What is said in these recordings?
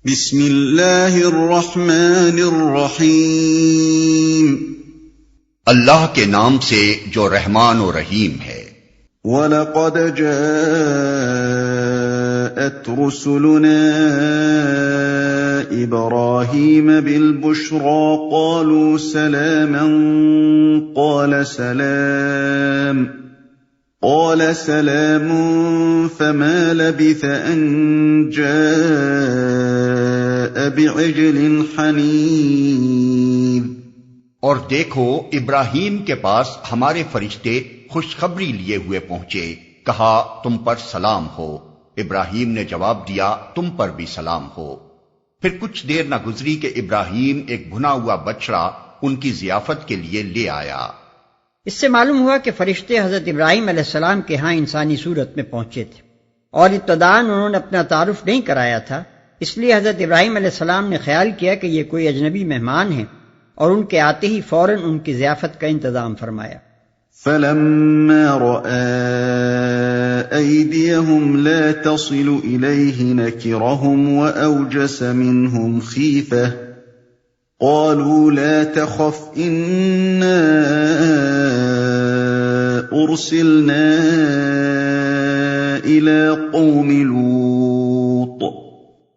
بسم اللہ الرحمن الرحیم، اللہ کے نام سے جو رحمان و رحیم ہے۔ وَلَقَدْ جَاءَتْ رُسُلُنَا إِبْرَاهِيمَ بِالْبُشْرَى قَالُوا سَلَامًا قَالَ سَلَامٌ فَمَا لَبِثَ أَن جَاءَ بِعِجْلٍ حَنِيذٍ۔ اور دیکھو ابراہیم کے پاس ہمارے فرشتے خوشخبری لیے ہوئے پہنچے، کہا تم پر سلام ہو۔ ابراہیم نے جواب دیا تم پر بھی سلام ہو۔ پھر کچھ دیر نہ گزری کہ ابراہیم ایک بھنا ہوا بچڑا ان کی ضیافت کے لیے لے آیا۔ اس سے معلوم ہوا کہ فرشتے حضرت ابراہیم علیہ السلام کے ہاں انسانی صورت میں پہنچے تھے، اور ابتداءً انہوں نے اپنا تعارف نہیں کرایا تھا، اس لیے حضرت ابراہیم علیہ السلام نے خیال کیا کہ یہ کوئی اجنبی مہمان ہیں، اور ان کے آتے ہی فوراً ان کی ضیافت کا انتظام فرمایا۔ فَلَمَّا رَأَىٰ أَيْدِيَهُمْ لَا تَصِلُ إِلَيْهِ نَكِرَهُمْ وَأَوْجَسَ مِنْهُمْ خِيفَةً قَالُوا لَا تَخَفْ إِنَّا أُرْسِلْنَا إِلَىٰ قَوْمِ لُوطٍ۔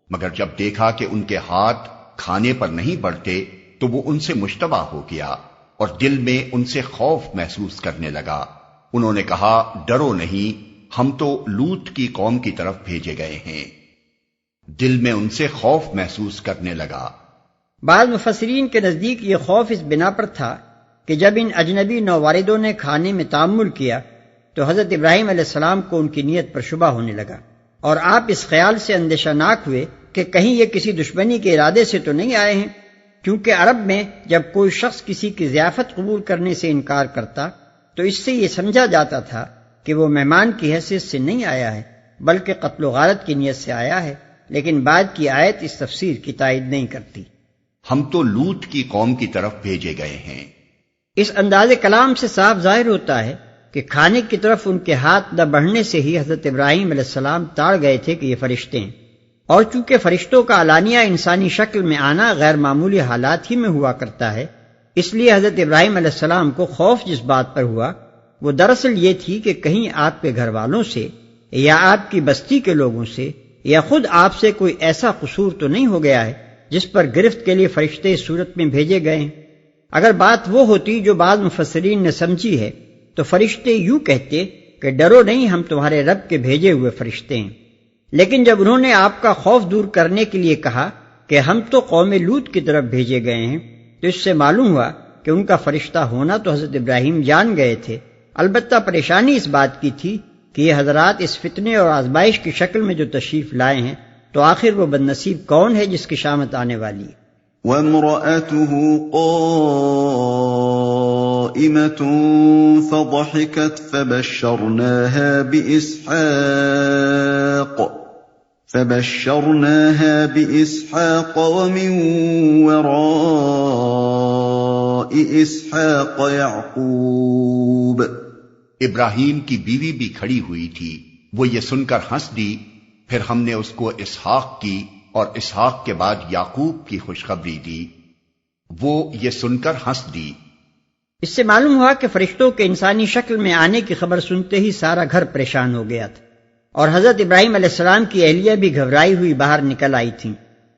مگر جب دیکھا کہ ان کے ہاتھ کھانے پر نہیں بڑھتے تو وہ ان سے مشتبہ ہو گیا اور دل میں ان سے خوف محسوس کرنے لگا۔ انہوں نے کہا ڈرو نہیں، ہم تو لوط کی قوم کی طرف بھیجے گئے ہیں۔ دل میں ان سے خوف محسوس کرنے لگا۔ بعض مفسرین کے نزدیک یہ خوف اس بنا پر تھا کہ جب ان اجنبی نوواردوں نے کھانے میں تعامل کیا تو حضرت ابراہیم علیہ السلام کو ان کی نیت پر شبہ ہونے لگا، اور آپ اس خیال سے اندیشہ ناک ہوئے کہ کہیں یہ کسی دشمنی کے ارادے سے تو نہیں آئے ہیں، کیونکہ عرب میں جب کوئی شخص کسی کی ضیافت قبول کرنے سے انکار کرتا تو اس سے یہ سمجھا جاتا تھا کہ وہ مہمان کی حیثیت سے نہیں آیا ہے بلکہ قتل و غارت کی نیت سے آیا ہے، لیکن بعد کی آیت اس تفسیر کی تائید نہیں کرتی۔ ہم تو لوط کی قوم کی طرف بھیجے گئے ہیں۔ اس انداز کلام سے صاف ظاہر ہوتا ہے کہ کھانے کی طرف ان کے ہاتھ نہ بڑھنے سے ہی حضرت ابراہیم علیہ السلام تاڑ گئے تھے کہ یہ فرشتے ہیں، اور چونکہ فرشتوں کا علانیہ انسانی شکل میں آنا غیر معمولی حالات ہی میں ہوا کرتا ہے، اس لیے حضرت ابراہیم علیہ السلام کو خوف جس بات پر ہوا وہ دراصل یہ تھی کہ کہیں آپ کے گھر والوں سے یا آپ کی بستی کے لوگوں سے یا خود آپ سے کوئی ایسا قصور تو نہیں ہو گیا ہے جس پر گرفت کے لیے فرشتے اس صورت میں بھیجے گئے ہیں۔ اگر بات وہ ہوتی جو بعض مفسرین نے سمجھی ہے تو فرشتے یوں کہتے کہ ڈرو نہیں، ہم تمہارے رب کے بھیجے ہوئے فرشتے ہیں، لیکن جب انہوں نے آپ کا خوف دور کرنے کے لیے کہا کہ ہم تو قوم لوط کی طرف بھیجے گئے ہیں، تو اس سے معلوم ہوا کہ ان کا فرشتہ ہونا تو حضرت ابراہیم جان گئے تھے، البتہ پریشانی اس بات کی تھی کہ یہ حضرات اس فتنے اور آزمائش کی شکل میں جو تشریف لائے ہیں تو آخر وہ بد نصیب کون ہے جس کی شامت آنے والی ہے۔ وَامْرَأَتُهُ قَائِمَةٌ فَضَحِكَتْ فَبَشَّرْنَاهَا بِإِسْحَاقَ وَمِن وَرَاءِ إِسْحَاقَ يَعْقُوبَ۔ ابراہیم کی بیوی بھی کھڑی ہوئی تھی، وہ یہ سن کر ہنس دی، پھر ہم نے اس کو اسحاق کی اور اسحاق کے بعد یعقوب کی خوشخبری دی، وہ یہ سن کر ہنس دی۔ اس سے معلوم ہوا کہ فرشتوں کے انسانی شکل میں آنے کی خبر سنتے ہی سارا گھر پریشان ہو گیا تھا، اور حضرت ابراہیم علیہ السلام کی اہلیہ بھی گھبرائی ہوئی باہر نکل آئی تھیں۔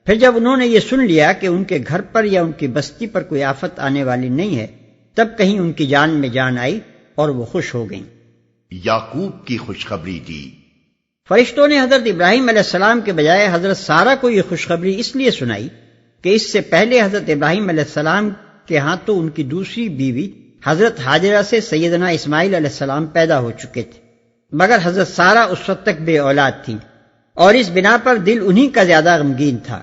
پھر جب انہوں نے یہ سن لیا کہ ان کے گھر پر یا ان کی بستی پر کوئی آفت آنے والی نہیں ہے، تب کہیں ان کی جان میں جان آئی اور وہ خوش ہو گئیں۔ یعقوب کی خوشخبری دی۔ فرشتوں نے حضرت ابراہیم علیہ السلام کے بجائے حضرت سارہ کو یہ خوشخبری اس لیے سنائی کہ اس سے پہلے حضرت ابراہیم علیہ السلام کے ہاں تو ان کی دوسری بیوی حضرت ہاجرہ سے سیدنا اسماعیل علیہ السلام پیدا ہو چکے تھے، مگر حضرت سارہ اس وقت تک بے اولاد تھیں، اور اس بنا پر دل انہی کا زیادہ غمگین تھا۔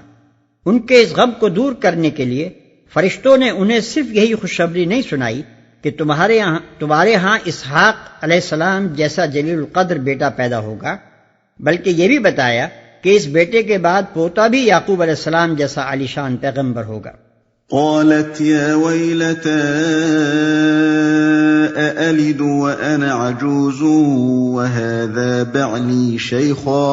ان کے اس غم کو دور کرنے کے لیے فرشتوں نے انہیں صرف یہی خوشخبری نہیں سنائی کہ تمہارے ہاں اسحاق علیہ السلام جیسا جلیل القدر بیٹا پیدا ہوگا، بلکہ یہ بھی بتایا کہ اس بیٹے کے بعد پوتا بھی یعقوب علیہ السلام جیسا عالیشان پیغمبر ہوگا۔ قالت يا ويلتى أألد وأنا عجوز وهذا بعلي شيخا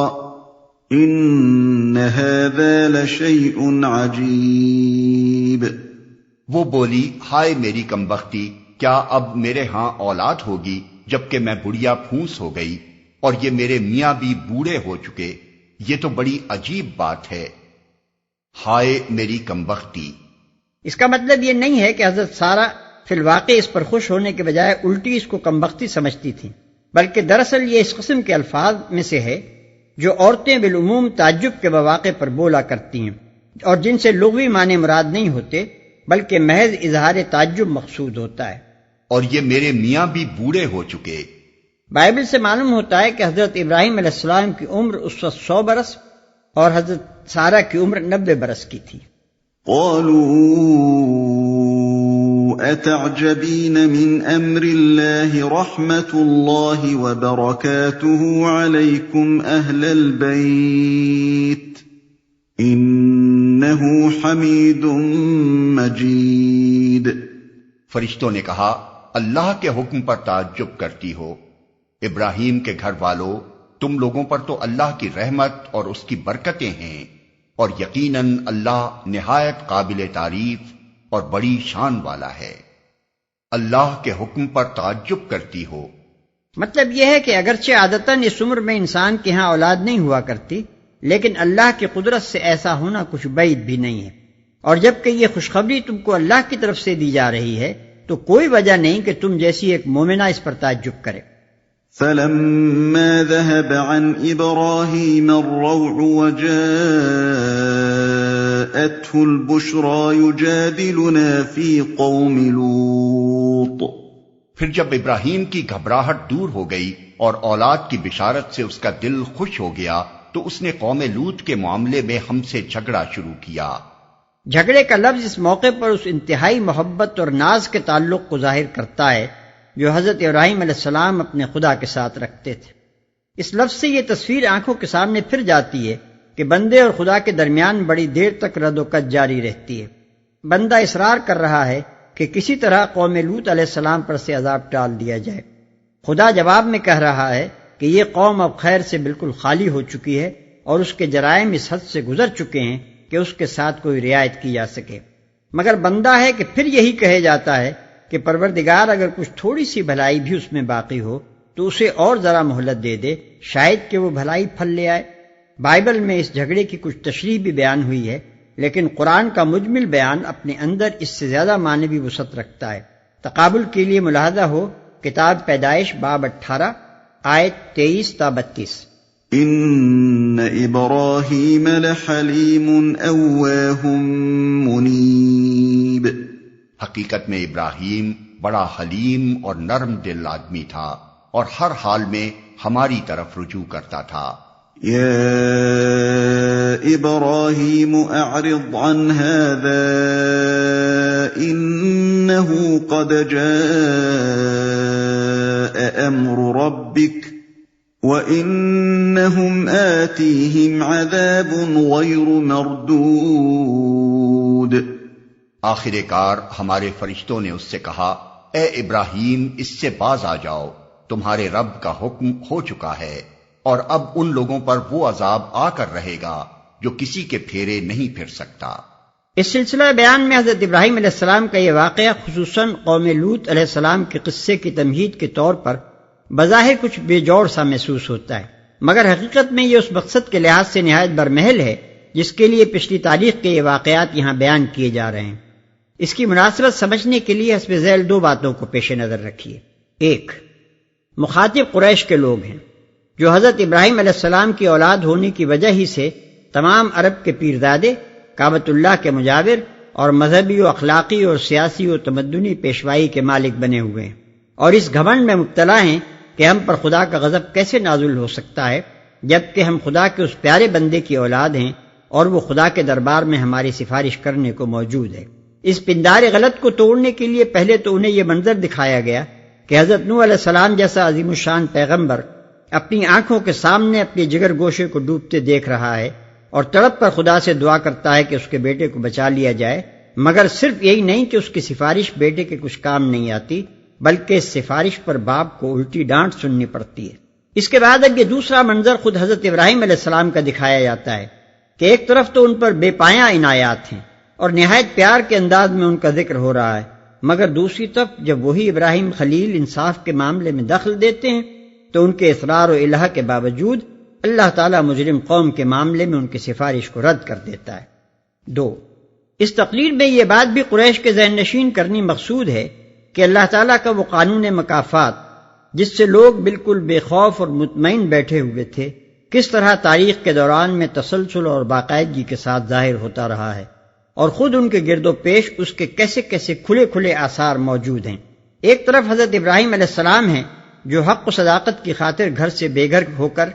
إن هذا لشيء عجيب. وہ بولی، ہائے میری کمبختی، کیا اب میرے ہاں اولاد ہوگی جبکہ میں بڑھیا پھونس ہو گئی اور یہ میرے میاں بھی بوڑھے ہو چکے؟ یہ تو بڑی عجیب بات ہے. ہائے میری کمبختی. اس کا مطلب یہ نہیں ہے کہ حضرت سارہ فی الواقع اس پر خوش ہونے کے بجائے الٹی اس کو کمبختی سمجھتی تھیں، بلکہ دراصل یہ اس قسم کے الفاظ میں سے ہے جو عورتیں بالعموم تعجب کے مواقع پر بولا کرتی ہیں اور جن سے لغوی معنی مراد نہیں ہوتے بلکہ محض اظہار تعجب مقصود ہوتا ہے. اور یہ میرے میاں بھی بوڑھے ہو چکے. بائبل سے معلوم ہوتا ہے کہ حضرت ابراہیم علیہ السلام کی عمر اس وقت 100 برس اور حضرت سارہ کی عمر 90 برس کی تھی. قالوا أتعجبين من أمر الله رحمة الله وبركاته عليكم أهل البيت إنه حميد مجيد. فرشتوں نے کہا، اللہ کے حکم پر تعجب کرتی ہو ابراہیم کے گھر والوں، تم لوگوں پر تو اللہ کی رحمت اور اس کی برکتیں ہیں، اور یقیناً اللہ نہایت قابل تعریف اور بڑی شان والا ہے. اللہ کے حکم پر تعجب کرتی ہو. مطلب یہ ہے کہ اگرچہ عادتاً اس عمر میں انسان کے ہاں اولاد نہیں ہوا کرتی، لیکن اللہ کی قدرت سے ایسا ہونا کچھ بعید بھی نہیں ہے، اور جبکہ یہ خوشخبری تم کو اللہ کی طرف سے دی جا رہی ہے تو کوئی وجہ نہیں کہ تم جیسی ایک مومنہ اس پر تعجب کرے. فَلَمَّا ذَهَبَ عَنْ إِبْرَاهِيمَ الرَّوْعُ وَجَاءَتْهُ الْبُشْرَى يُجَادِلُنَا فِي قَوْمِ لُوطٍ. پھر جب ابراہیم کی گھبراہٹ دور ہو گئی اور اولاد کی بشارت سے اس کا دل خوش ہو گیا تو اس نے قوم لوط کے معاملے میں ہم سے جھگڑا شروع کیا. جھگڑے کا لفظ اس موقع پر اس انتہائی محبت اور ناز کے تعلق کو ظاہر کرتا ہے جو حضرت ابراہیم علیہ السلام اپنے خدا کے ساتھ رکھتے تھے. اس لفظ سے یہ تصویر آنکھوں کے سامنے پھر جاتی ہے کہ بندے اور خدا کے درمیان بڑی دیر تک رد و کج جاری رہتی ہے. بندہ اصرار کر رہا ہے کہ کسی طرح قوم لوط علیہ السلام پر سے عذاب ٹال دیا جائے. خدا جواب میں کہہ رہا ہے کہ یہ قوم اب خیر سے بالکل خالی ہو چکی ہے اور اس کے جرائم اس حد سے گزر چکے ہیں کہ اس کے ساتھ کوئی رعایت کی جا سکے. مگر بندہ ہے کہ پھر یہی کہے جاتا ہے کہ پروردگار اگر کچھ تھوڑی سی بھلائی بھی اس میں باقی ہو تو اسے اور ذرا مہلت دے دے، شاید کہ وہ بھلائی پھل لے آئے. بائبل میں اس جھگڑے کی کچھ تشریح بھی بیان ہوئی ہے، لیکن قرآن کا مجمل بیان اپنے اندر اس سے زیادہ معنوی وسعت رکھتا ہے. تقابل کے لیے ملاحظہ ہو کتاب پیدائش باب 18 آیت 23 تا 32. ان ابراہیم لحلیم اواہ منیب. حقیقت میں ابراہیم بڑا حلیم اور نرم دل آدمی تھا اور ہر حال میں ہماری طرف رجوع کرتا تھا. یا ابراہیم اعرض عن هذا انه قد جاء امر ربک وَإِنَّهُمْ آتِيهِمْ عَذَابٌ غَيْرُ مَرْدُودٍ. آخر کار ہمارے فرشتوں نے اس سے کہا، اے ابراہیم اس سے باز آ جاؤ، تمہارے رب کا حکم ہو چکا ہے اور اب ان لوگوں پر وہ عذاب آ کر رہے گا جو کسی کے پھیرے نہیں پھر سکتا. اس سلسلہ بیان میں حضرت ابراہیم علیہ السلام کا یہ واقعہ خصوصاً قوم لوط علیہ السلام کے قصے کی تمہید کے طور پر بظاہر کچھ بے جوڑ سا محسوس ہوتا ہے، مگر حقیقت میں یہ اس مقصد کے لحاظ سے نہایت برمحل ہے جس کے لیے پچھلی تاریخ کے یہ واقعات یہاں بیان کیے جا رہے ہیں. اس کی مناسبت سمجھنے کے لیے حسب ذیل دو باتوں کو پیش نظر رکھیے. ایک، مخاطب قریش کے لوگ ہیں جو حضرت ابراہیم علیہ السلام کی اولاد ہونے کی وجہ ہی سے تمام عرب کے پیردادے، کعبۃ اللہ کے مجاور اور مذہبی و اخلاقی اور سیاسی و تمدنی پیشوائی کے مالک بنے ہوئے ہیں، اور اس گھمنڈ میں مبتلا ہیں کہ ہم پر خدا کا غضب کیسے نازل ہو سکتا ہے جبکہ ہم خدا کے اس پیارے بندے کی اولاد ہیں اور وہ خدا کے دربار میں ہماری سفارش کرنے کو موجود ہے. اس پندار غلط کو توڑنے کے لیے پہلے تو انہیں یہ منظر دکھایا گیا کہ حضرت نوح علیہ السلام جیسا عظیم الشان پیغمبر اپنی آنکھوں کے سامنے اپنے جگر گوشے کو ڈوبتے دیکھ رہا ہے اور تڑپ کر خدا سے دعا کرتا ہے کہ اس کے بیٹے کو بچا لیا جائے. مگر صرف یہی نہیں کہ اس کی سفارش بیٹے کے کچھ کام نہیں آتی، بلکہ اس سفارش پر باپ کو الٹی ڈانٹ سننی پڑتی ہے. اس کے بعد اب یہ دوسرا منظر خود حضرت ابراہیم علیہ السلام کا دکھایا جاتا ہے کہ ایک طرف تو ان پر بے پایاں عنایات ہیں اور نہایت پیار کے انداز میں ان کا ذکر ہو رہا ہے، مگر دوسری طرف جب وہی ابراہیم خلیل انصاف کے معاملے میں دخل دیتے ہیں تو ان کے اصرار و الہ کے باوجود اللہ تعالیٰ مجرم قوم کے معاملے میں ان کی سفارش کو رد کر دیتا ہے۔ 2، اس تقریر میں یہ بات بھی قریش کے ذہن نشین کرنی مقصود ہے کہ اللہ تعالیٰ کا وہ قانون مکافات جس سے لوگ بالکل بے خوف اور مطمئن بیٹھے ہوئے تھے، کس طرح تاریخ کے دوران میں تسلسل اور باقاعدگی کے ساتھ ظاہر ہوتا رہا ہے، اور خود ان کے گرد و پیش اس کے کیسے کیسے کھلے کھلے آثار موجود ہیں۔ ایک طرف حضرت ابراہیم علیہ السلام ہیں جو حق و صداقت کی خاطر گھر سے بے گھر ہو کر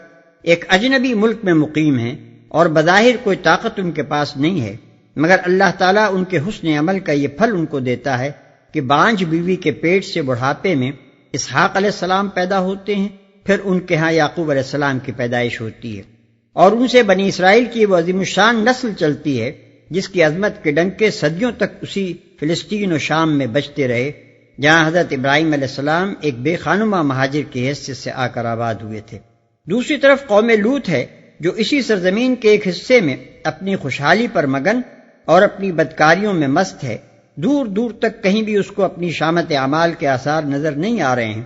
ایک اجنبی ملک میں مقیم ہیں اور بظاہر کوئی طاقت ان کے پاس نہیں ہے، مگر اللہ تعالیٰ ان کے حسن عمل کا یہ پھل ان کو دیتا ہے کہ بانجھ بیوی کے پیٹ سے بڑھاپے میں اسحاق علیہ السلام پیدا ہوتے ہیں، پھر ان کے ہاں یعقوب علیہ السلام کی پیدائش ہوتی ہے، اور ان سے بنی اسرائیل کی وہ عظیم الشان نسل چلتی ہے جس کی عظمت کے ڈنکے صدیوں تک اسی فلسطین و شام میں بجتے رہے جہاں حضرت ابراہیم علیہ السلام ایک بے خانمہ مہاجر کی حیثیت سے آ کر آباد ہوئے تھے۔ دوسری طرف قوم لوط ہے جو اسی سرزمین کے ایک حصے میں اپنی خوشحالی پر مگن اور اپنی بدکاریوں میں مست ہے، دور دور تک کہیں بھی اس کو اپنی شامت اعمال کے آثار نظر نہیں آ رہے ہیں،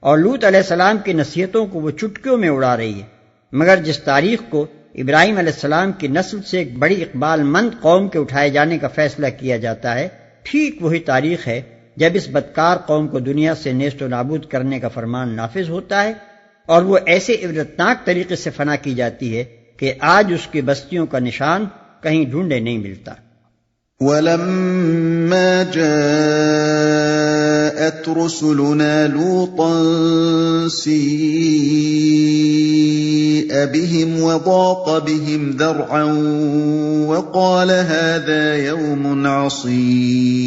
اور لوط علیہ السلام کی نصیحتوں کو وہ چٹکیوں میں اڑا رہی ہے، مگر جس تاریخ کو ابراہیم علیہ السلام کی نسل سے ایک بڑی اقبال مند قوم کے اٹھائے جانے کا فیصلہ کیا جاتا ہے، ٹھیک وہی تاریخ ہے جب اس بدکار قوم کو دنیا سے نیست و نابود کرنے کا فرمان نافذ ہوتا ہے اور وہ ایسے عبرتناک طریقے سے فنا کی جاتی ہے کہ آج اس کی بستیوں کا نشان کہیں ڈھونڈے نہیں ملتا۔ وَلَمَّا جَاءَتْ رُسُلُنَا لُوطًا سِيءَ بِهِمْ وَضَاقَ بِهِمْ ذَرْعًا وَقَالَ هَذَا يَوْمٌ عَصِيبٌ۔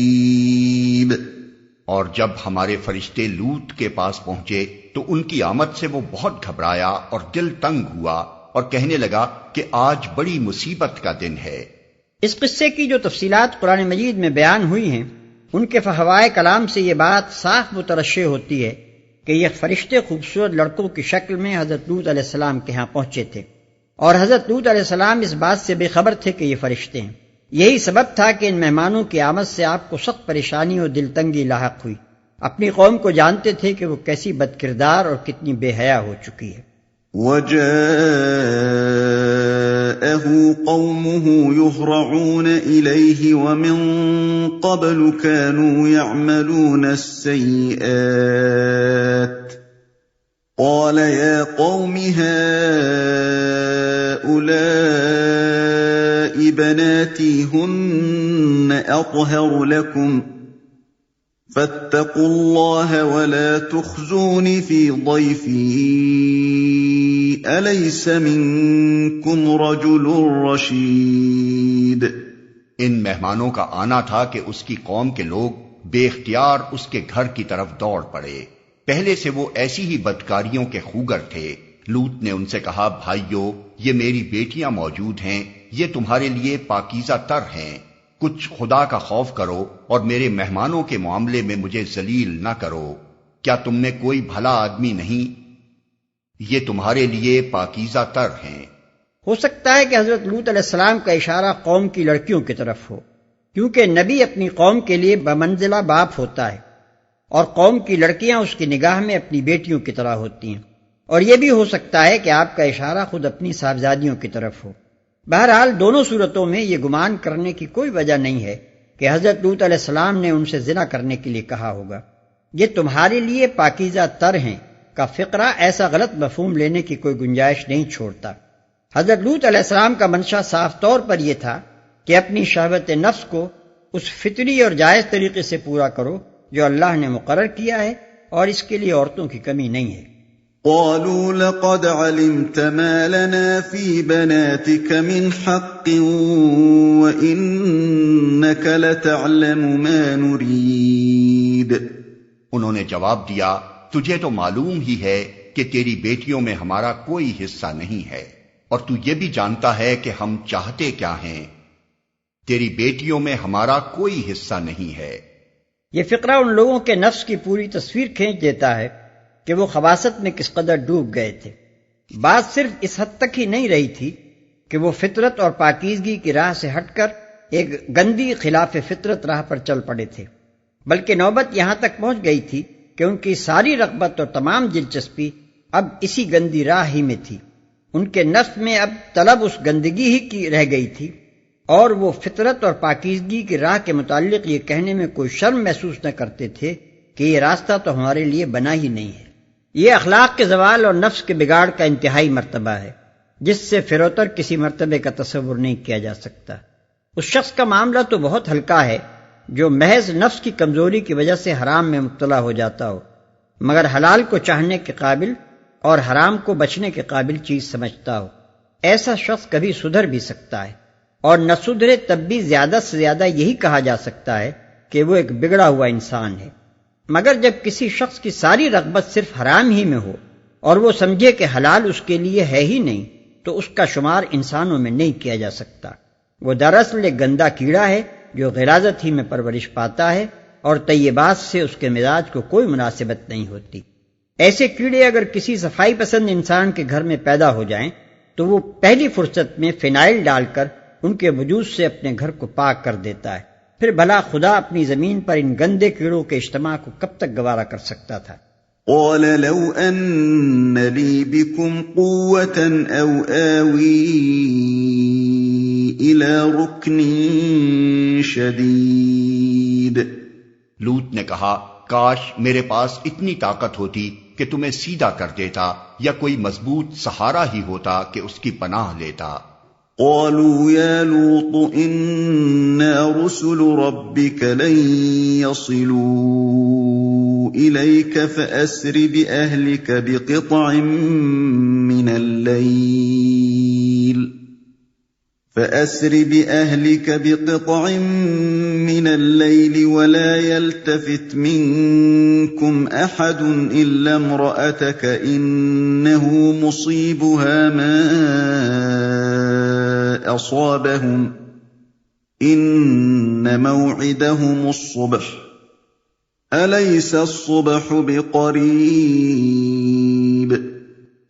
اور جب ہمارے فرشتے لوط کے پاس پہنچے تو ان کی آمد سے وہ بہت گھبرایا اور دل تنگ ہوا اور کہنے لگا کہ آج بڑی مصیبت کا دن ہے۔ اس قصے کی جو تفصیلات قرآن مجید میں بیان ہوئی ہیں ان کے فہوائے کلام سے یہ بات صاف مترشح ہوتی ہے کہ یہ فرشتے خوبصورت لڑکوں کی شکل میں حضرت لوط علیہ السلام کے ہاں پہنچے تھے، اور حضرت لوط علیہ السلام اس بات سے بے خبر تھے کہ یہ فرشتے ہیں۔ یہی سبب تھا کہ ان مہمانوں کی آمد سے آپ کو سخت پریشانی اور دل تنگی لاحق ہوئی۔ اپنی قوم کو جانتے تھے کہ وہ کیسی بد کردار اور کتنی بے حیا ہو چکی ہے۔ وَجَاءَهُ قَوْمُهُ يُهْرَعُونَ إِلَيْهِ وَمِن قَبْلُ كَانُوا يَعْمَلُونَ السَّيِّئَاتِ قَالَ يَا قَوْمِ هَؤُلَاءِ بَنَاتِي هُنَّ أَطْهَرُ لَكُمْ فَاتَّقُوا اللَّهَ وَلَا تُخْزُونِ فِي ضَيْفِي أَلَيْسَ مِنكُمْ رَجُلٌ رَشِيدٌ۔ ان مہمانوں کا آنا تھا کہ اس کی قوم کے لوگ بے اختیار اس کے گھر کی طرف دوڑ پڑے۔ پہلے سے وہ ایسی ہی بدکاریوں کے خوگر تھے۔ لوط نے ان سے کہا، بھائیو، یہ میری بیٹیاں موجود ہیں، یہ تمہارے لیے پاکیزہ تر ہیں، کچھ خدا کا خوف کرو اور میرے مہمانوں کے معاملے میں مجھے ذلیل نہ کرو۔ کیا تم میں کوئی بھلا آدمی نہیں؟ یہ تمہارے لیے پاکیزہ تر ہیں۔ ہو سکتا ہے کہ حضرت لوط علیہ السلام کا اشارہ قوم کی لڑکیوں کی طرف ہو، کیونکہ نبی اپنی قوم کے لیے بمنزلہ باپ ہوتا ہے اور قوم کی لڑکیاں اس کی نگاہ میں اپنی بیٹیوں کی طرح ہوتی ہیں، اور یہ بھی ہو سکتا ہے کہ آپ کا اشارہ خود اپنی صاحبزادیوں کی طرف ہو۔ بہرحال دونوں صورتوں میں یہ گمان کرنے کی کوئی وجہ نہیں ہے کہ حضرت لوط علیہ السلام نے ان سے زنا کرنے کے لیے کہا ہوگا۔ یہ تمہارے لیے پاکیزہ تر ہیں کا فقرہ ایسا غلط مفہوم لینے کی کوئی گنجائش نہیں چھوڑتا۔ حضرت لوط علیہ السلام کا منشا صاف طور پر یہ تھا کہ اپنی شہوت نفس کو اس فطری اور جائز طریقے سے پورا کرو جو اللہ نے مقرر کیا ہے، اور اس کے لیے عورتوں کی کمی نہیں ہے۔ قالوا لقد علمت ما لنا في بناتك من حق وإنك لتعلم ما نريد۔ انہوں نے جواب دیا، تجھے تو معلوم ہی ہے کہ تیری بیٹیوں میں ہمارا کوئی حصہ نہیں ہے، اور تو یہ بھی جانتا ہے کہ ہم چاہتے کیا ہیں۔ تیری بیٹیوں میں ہمارا کوئی حصہ نہیں ہے۔ یہ فقرہ ان لوگوں کے نفس کی پوری تصویر کھینچ دیتا ہے کہ وہ خباثت میں کس قدر ڈوب گئے تھے۔ بات صرف اس حد تک ہی نہیں رہی تھی کہ وہ فطرت اور پاکیزگی کی راہ سے ہٹ کر ایک گندی خلاف فطرت راہ پر چل پڑے تھے، بلکہ نوبت یہاں تک پہنچ گئی تھی کہ ان کی ساری رغبت اور تمام دلچسپی اب اسی گندی راہ ہی میں تھی۔ ان کے نفس میں اب طلب اس گندگی ہی کی رہ گئی تھی، اور وہ فطرت اور پاکیزگی کی راہ کے متعلق یہ کہنے میں کوئی شرم محسوس نہ کرتے تھے کہ یہ راستہ تو ہمارے لیے بنا ہی نہیں ہے۔ یہ اخلاق کے زوال اور نفس کے بگاڑ کا انتہائی مرتبہ ہے، جس سے فروتر کسی مرتبے کا تصور نہیں کیا جا سکتا۔ اس شخص کا معاملہ تو بہت ہلکا ہے جو محض نفس کی کمزوری کی وجہ سے حرام میں مبتلا ہو جاتا ہو، مگر حلال کو چاہنے کے قابل اور حرام کو بچنے کے قابل چیز سمجھتا ہو۔ ایسا شخص کبھی سدھر بھی سکتا ہے، اور نہ سدھرے تب بھی زیادہ سے زیادہ یہی کہا جا سکتا ہے کہ وہ ایک بگڑا ہوا انسان ہے۔ مگر جب کسی شخص کی ساری رغبت صرف حرام ہی میں ہو اور وہ سمجھے کہ حلال اس کے لیے ہے ہی نہیں، تو اس کا شمار انسانوں میں نہیں کیا جا سکتا۔ وہ دراصل ایک گندا کیڑا ہے جو غلاظت ہی میں پرورش پاتا ہے، اور طیبات سے اس کے مزاج کو کوئی مناسبت نہیں ہوتی۔ ایسے کیڑے اگر کسی صفائی پسند انسان کے گھر میں پیدا ہو جائیں تو وہ پہلی فرصت میں فینائل ڈال کر ان کے وجود سے اپنے گھر کو پاک کر دیتا ہے۔ پھر بھلا خدا اپنی زمین پر ان گندے کیڑوں کے اجتماع کو کب تک گوارا کر سکتا تھا؟ قال لو ان لي بكم قوة او آوي الى ركن شديد۔ لوط نے کہا کاش میرے پاس اتنی طاقت ہوتی کہ تمہیں سیدھا کر دیتا، یا کوئی مضبوط سہارا ہی ہوتا کہ اس کی پناہ لیتا۔ قالوا يا لوط إنا رسل ربك لن يصلوا إليك فأسر بأهلك بقطع من الليل ولا يلتفت منكم أحد إلا امرأتك إنه مصيبها ما أصابهم إن موعدهم الصبح أليس الصبح بقريب۔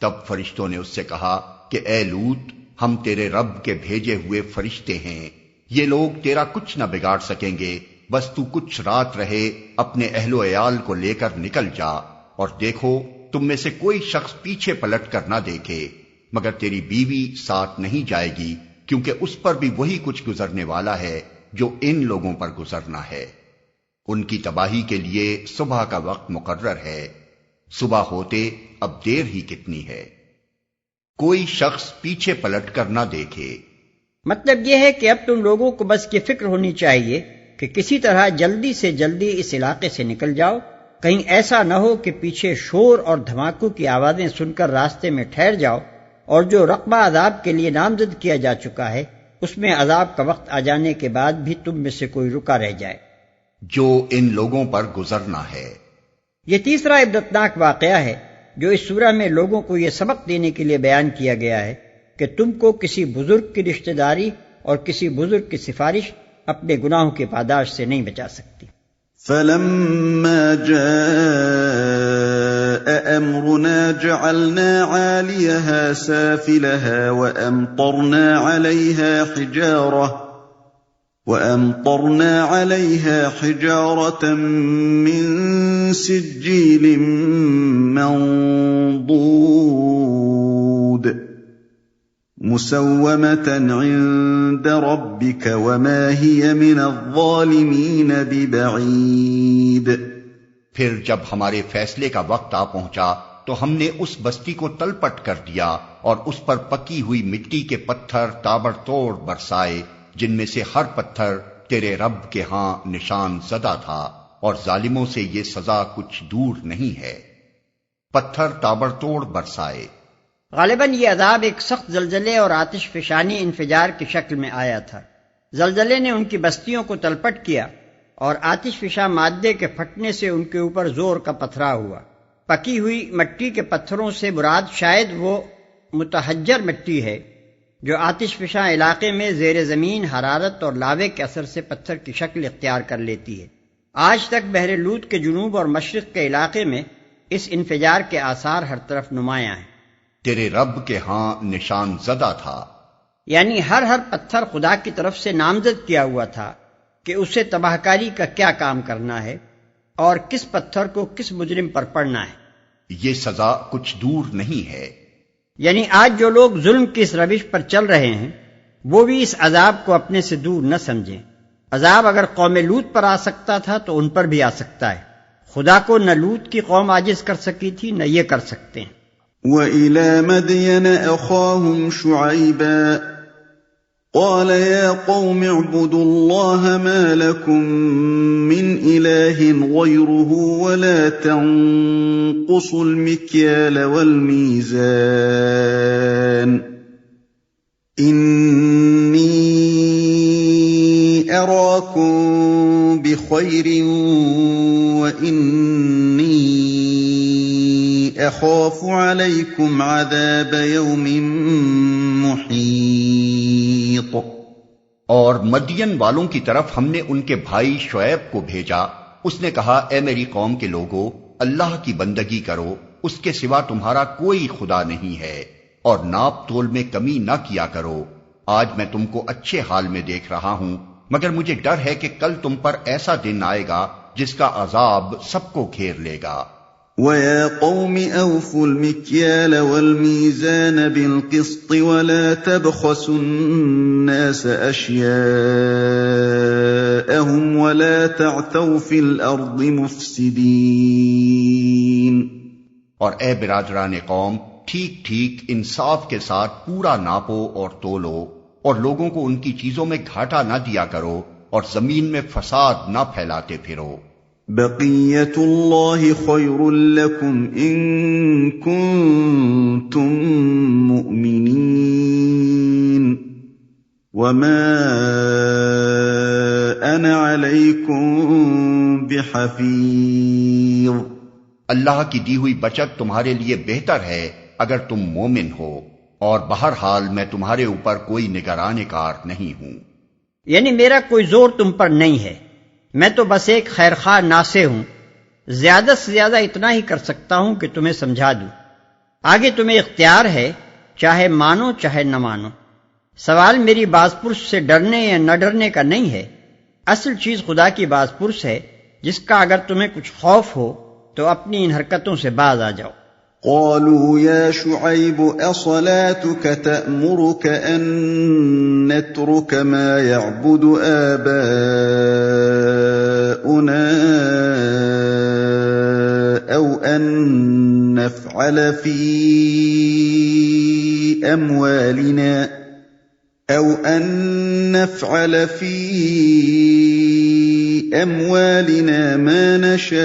تب فرشتوں نے اس سے کہا کہ اے لوط، ہم تیرے رب کے بھیجے ہوئے فرشتے ہیں، یہ لوگ تیرا کچھ نہ بگاڑ سکیں گے، بس تو کچھ رات رہے اپنے اہل و عیال کو لے کر نکل جا، اور دیکھو تم میں سے کوئی شخص پیچھے پلٹ کر نہ دیکھے، مگر تیری بیوی ساتھ نہیں جائے گی، کیونکہ اس پر بھی وہی کچھ گزرنے والا ہے جو ان لوگوں پر گزرنا ہے۔ ان کی تباہی کے لیے صبح کا وقت مقرر ہے، صبح ہوتے اب دیر ہی کتنی ہے۔ کوئی شخص پیچھے پلٹ کر نہ دیکھے۔ مطلب یہ ہے کہ اب تم لوگوں کو بس یہ فکر ہونی چاہیے کہ کسی طرح جلدی سے جلدی اس علاقے سے نکل جاؤ، کہیں ایسا نہ ہو کہ پیچھے شور اور دھماکوں کی آوازیں سن کر راستے میں ٹھہر جاؤ، اور جو رقبہ عذاب کے لیے نامزد کیا جا چکا ہے اس میں عذاب کا وقت آ جانے کے بعد بھی تم میں سے کوئی رکا رہ جائے، جو ان لوگوں پر گزرنا ہے۔ یہ تیسرا عبرتناک واقعہ ہے جو اس سورہ میں لوگوں کو یہ سبق دینے کے لیے بیان کیا گیا ہے کہ تم کو کسی بزرگ کی رشتہ داری اور کسی بزرگ کی سفارش اپنے گناہوں کے پاداش سے نہیں بچا سکتی۔ فلما جاء امرنا جعلنا عاليها سافلها وامطرنا عليها حجارة من سجيل منضود مسومة عند ربك وما هي من الظالمين ببعيد۔ پھر جب ہمارے فیصلے کا وقت آ پہنچا تو ہم نے اس بستی کو تلپٹ کر دیا اور اس پر پکی ہوئی مٹی کے پتھر تابڑ توڑ برسائے، جن میں سے ہر پتھر تیرے رب کے ہاں نشان زدہ تھا، اور ظالموں سے یہ سزا کچھ دور نہیں ہے۔ پتھر تابڑ توڑ برسائے۔ غالباً یہ عذاب ایک سخت زلزلے اور آتش فشانی انفجار کی شکل میں آیا تھا۔ زلزلے نے ان کی بستیوں کو تلپٹ کیا، اور آتش فشاں مادے کے پھٹنے سے ان کے اوپر زور کا پتھرا ہوا۔ پکی ہوئی مٹی کے پتھروں سے مراد شاید وہ متحجر مٹی ہے جو آتش فشاں علاقے میں زیر زمین حرارت اور لاوے کے اثر سے پتھر کی شکل اختیار کر لیتی ہے۔ آج تک بحر لوط کے جنوب اور مشرق کے علاقے میں اس انفجار کے آثار ہر طرف نمایاں ہیں۔ تیرے رب کے ہاں نشان زدہ تھا، یعنی ہر پتھر خدا کی طرف سے نامزد کیا ہوا تھا کہ اسے تباہ کاری کا کیا کام کرنا ہے اور کس پتھر کو کس مجرم پر پڑنا ہے۔ یہ سزا کچھ دور نہیں ہے۔ یعنی آج جو لوگ ظلم کی اس روش پر چل رہے ہیں وہ بھی اس عذاب کو اپنے سے دور نہ سمجھیں۔ عذاب اگر قوم لوط پر آ سکتا تھا تو ان پر بھی آ سکتا ہے۔ خدا کو نہ لوط کی قوم عاجز کر سکی تھی نہ یہ کر سکتے ہیں۔ وَإِلَى مَدْيَنَ أَخَاهُمْ شُعَيْبًا قَالَ يَا قَوْمِ اعْبُدُوا اللَّهَ مَا لَكُمْ مِنْ إِلَٰهٍ غَيْرُهُ وَلَا تَنقُصُوا الْمِكْيَالَ وَالْمِيزَانَ إِنِّي أَرَاكُمْ بِخَيْرٍ وَإِنِّي أَخَافُ عَلَيْكُمْ عَذَابَ يَوْمٍ مُحِيطٍ۔ اور مدین والوں کی طرف ہم نے ان کے بھائی شعیب کو بھیجا۔ اس نے کہا، اے میری قوم کے لوگو، اللہ کی بندگی کرو، اس کے سوا تمہارا کوئی خدا نہیں ہے، اور ناپ تول میں کمی نہ کیا کرو۔ آج میں تم کو اچھے حال میں دیکھ رہا ہوں، مگر مجھے ڈر ہے کہ کل تم پر ایسا دن آئے گا جس کا عذاب سب کو گھیر لے گا۔ وَيَا قَوْمِ أَوْفُوا الْمِكْيَالَ وَالْمِيزَانَ بِالْقِسْطِ وَلَا تَبْخَسُوا النَّاسَ أَشْيَاءَهُمْ وَلَا تَعْثَوْا فِي الْأَرْضِ مُفْسِدِينَ۔ اور اے برادران قوم، ٹھیک ٹھیک انصاف کے ساتھ پورا ناپو اور تولو، اور لوگوں کو ان کی چیزوں میں گھاٹا نہ دیا کرو، اور زمین میں فساد نہ پھیلاتے پھرو۔ بقیت اللہ خیر لکم ان کنتم مؤمنین وما انا علیکم بحفیظ۔ اللہ کی دی ہوئی بچت تمہارے لیے بہتر ہے اگر تم مومن ہو، اور بہرحال میں تمہارے اوپر کوئی نگران کار نہیں ہوں۔ یعنی میرا کوئی زور تم پر نہیں ہے، میں تو بس ایک خیرخواہ ناصح ہوں، زیادہ سے زیادہ اتنا ہی کر سکتا ہوں کہ تمہیں سمجھا دوں۔ آگے تمہیں اختیار ہے، چاہے مانو چاہے نہ مانو۔ سوال میری باز پرس سے ڈرنے یا نہ ڈرنے کا نہیں ہے، اصل چیز خدا کی باز پرس ہے، جس کا اگر تمہیں کچھ خوف ہو تو اپنی ان حرکتوں سے باز آ جاؤ۔ قالوا يا شعيب أصلاتك تأمرك أن نترك ما يعبد آباؤنا أو أن نفعل في أموالنا ما نشاء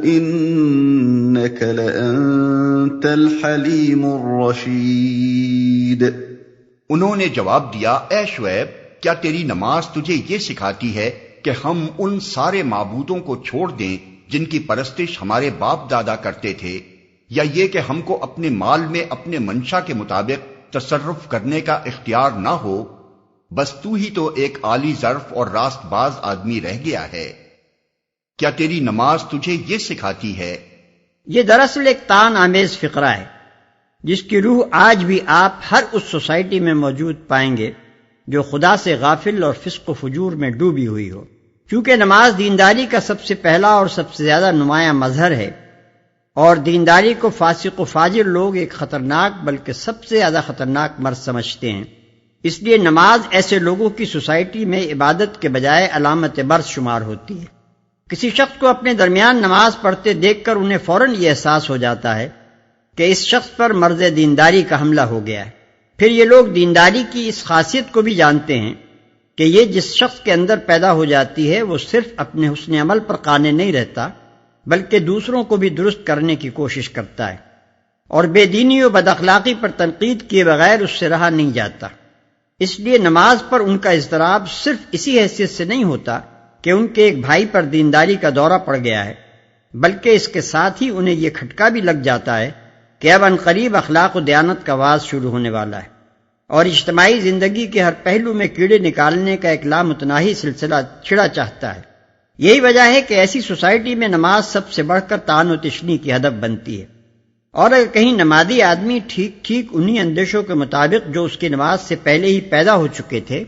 إنك لأنت الحليم الرشيد۔ انہوں نے جواب دیا، اے شعیب، کیا تیری نماز تجھے یہ سکھاتی ہے کہ ہم ان سارے معبودوں کو چھوڑ دیں جن کی پرستش ہمارے باپ دادا کرتے تھے، یا یہ کہ ہم کو اپنے مال میں اپنے منشا کے مطابق تصرف کرنے کا اختیار نہ ہو؟ بس تو ہی تو ایک عالی ظرف اور راست باز آدمی رہ گیا ہے۔ کیا تیری نماز تجھے یہ سکھاتی ہے؟ یہ دراصل ایک تان آمیز فقرہ ہے جس کی روح آج بھی آپ ہر اس سوسائٹی میں موجود پائیں گے جو خدا سے غافل اور فسق و فجور میں ڈوبی ہوئی ہو۔ چونکہ نماز دینداری کا سب سے پہلا اور سب سے زیادہ نمایاں مظہر ہے، اور دینداری کو فاسق و فاجر لوگ ایک خطرناک بلکہ سب سے زیادہ خطرناک مرض سمجھتے ہیں، اس لیے نماز ایسے لوگوں کی سوسائٹی میں عبادت کے بجائے علامت برس شمار ہوتی ہے۔ کسی شخص کو اپنے درمیان نماز پڑھتے دیکھ کر انہیں فوراً یہ احساس ہو جاتا ہے کہ اس شخص پر مرض دینداری کا حملہ ہو گیا ہے۔ پھر یہ لوگ دینداری کی اس خاصیت کو بھی جانتے ہیں کہ یہ جس شخص کے اندر پیدا ہو جاتی ہے وہ صرف اپنے حسن عمل پر قانع نہیں رہتا بلکہ دوسروں کو بھی درست کرنے کی کوشش کرتا ہے، اور بے دینی و بد اخلاقی پر تنقید کیے بغیر اس سے رہا نہیں جاتا۔ اس لیے نماز پر ان کا اضطراب صرف اسی حیثیت سے نہیں ہوتا کہ ان کے ایک بھائی پر دینداری کا دورہ پڑ گیا ہے، بلکہ اس کے ساتھ ہی انہیں یہ کھٹکا بھی لگ جاتا ہے کہ اب عنقریب اخلاق و دیانت کا واز شروع ہونے والا ہے، اور اجتماعی زندگی کے ہر پہلو میں کیڑے نکالنے کا ایک لامتناہی سلسلہ چھڑا چاہتا ہے۔ یہی وجہ ہے کہ ایسی سوسائٹی میں نماز سب سے بڑھ کر طعن و تشنی کی ہدف بنتی ہے، اور اگر کہیں نمازی آدمی ٹھیک انہی اندیشوں کے مطابق جو اس کی نماز سے پہلے ہی پیدا ہو چکے تھے